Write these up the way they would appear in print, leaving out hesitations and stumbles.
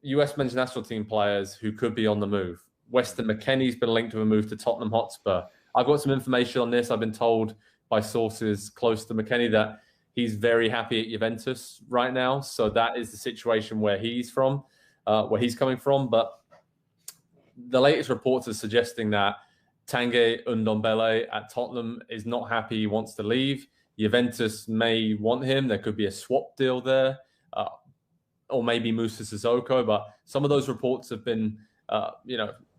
US men's national team players who could be on the move. Weston McKennie's been linked to a move to Tottenham Hotspur. I've got some information on this. I've been told by sources close to McKennie that he's very happy at Juventus right now. So that is the situation where he's from, where he's coming from. But the latest reports are suggesting that Tanguy Ndombele at Tottenham is not happy. He wants to leave. Juventus may want him. There could be a swap deal there, or maybe Moussa Sissoko. But some of those reports have been,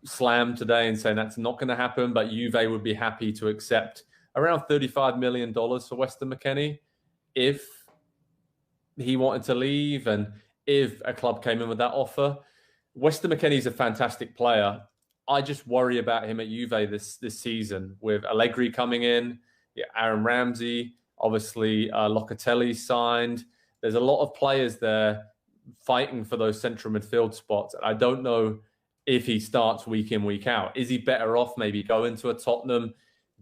slammed today and saying that's not going to happen. But Juve would be happy to accept around $35 million for Weston McKennie if he wanted to leave and if a club came in with that offer. Weston McKennie is a fantastic player. I just worry about him at Juve this season with Allegri coming in, Aaron Ramsey, obviously Locatelli signed. There's a lot of players there fighting for those central midfield spots. And I don't know if he starts week in, week out. Is he better off maybe going to a Tottenham,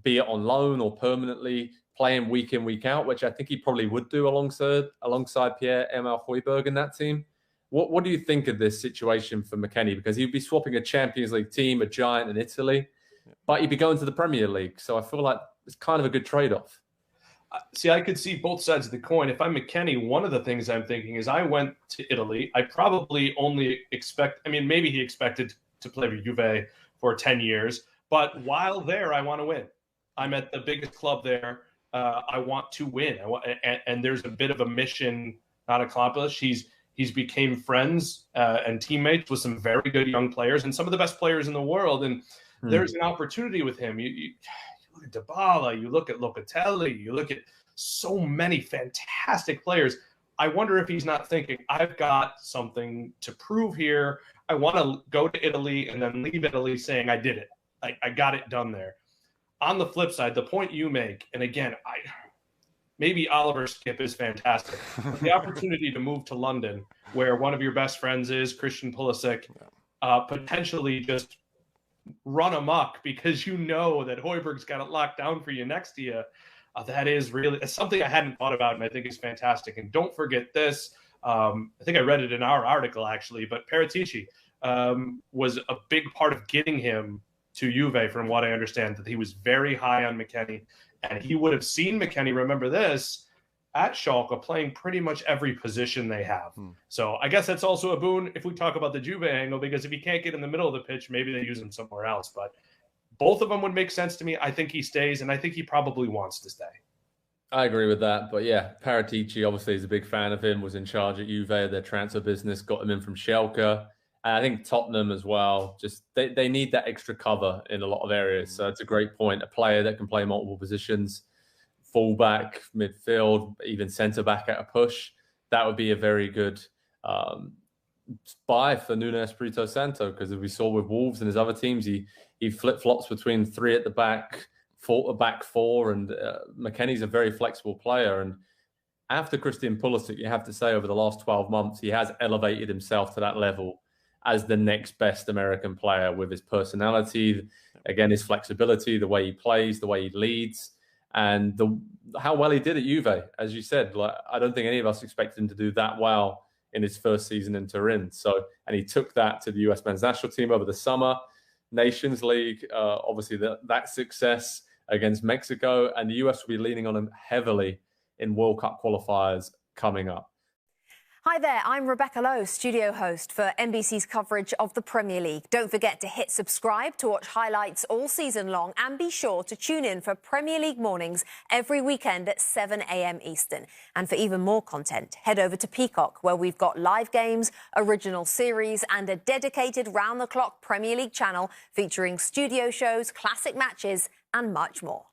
be it on loan or permanently, playing week in, week out, which I think he probably would do alongside Pierre-Emile Højbjerg in that team? What do you think of this situation for McKennie? Because he'd be swapping a Champions League team, a giant in Italy, but he'd be going to the Premier League. So I feel like it's kind of a good trade-off. See, I could see both sides of the coin. If I'm McKennie, one of the things I'm thinking is I went to Italy. I probably only maybe he expected to play for Juve for 10 years. But while there, I want to win. I'm at the biggest club there. I want to win. And there's a bit of a mission not accomplished. He's became friends and teammates with some very good young players and some of the best players in the world. And there's an opportunity with him. You look at Dybala, you look at Locatelli, you look at so many fantastic players. I wonder if he's not thinking, I've got something to prove here. I want to go to Italy and then leave Italy saying I did it. I got it done there. On the flip side, the point you make, and again, maybe Oliver Skip is fantastic. The opportunity to move to London, where one of your best friends is, Christian Pulisic, potentially just run amok because you know that Højbjerg's got it locked down for you next to you. That is really something I hadn't thought about, and I think is fantastic. And don't forget this. I think I read it in our article, actually, but Paratici was a big part of getting him to Juve, from what I understand, that he was very high on McKennie. And he would have seen McKennie, remember this, at Schalke playing pretty much every position they have. So I guess that's also a boon if we talk about the Juve angle, because if he can't get in the middle of the pitch, maybe they use him somewhere else. But both of them would make sense to me. I think he stays, and I think he probably wants to stay. I agree with that. But yeah, Paratici obviously is a big fan of him, was in charge at Juve, their transfer business, got him in from Schalke. And I think Tottenham as well, just they need that extra cover in a lot of areas. So it's a great point. A player that can play multiple positions, fullback, midfield, even centre-back at a push. That would be a very good buy for Nuno Espirito Santo, because as we saw with Wolves and his other teams, he flip-flops between three at the back, back four, and McKennie's a very flexible player. And after Christian Pulisic, you have to say over the last 12 months, he has elevated himself to that level as the next best American player, with his personality, again, his flexibility, the way he plays, the way he leads, and how well he did at Juve. As you said, I don't think any of us expected him to do that well in his first season in Turin. And he took that to the US men's national team over the summer, Nations League, obviously that success against Mexico, and the US will be leaning on him heavily in World Cup qualifiers coming up. Hi there, I'm Rebecca Lowe, studio host for NBC's coverage of the Premier League. Don't forget to hit subscribe to watch highlights all season long, and be sure to tune in for Premier League mornings every weekend at 7 a.m. Eastern. And for even more content, head over to Peacock, where we've got live games, original series, and a dedicated round-the-clock Premier League channel featuring studio shows, classic matches, and much more.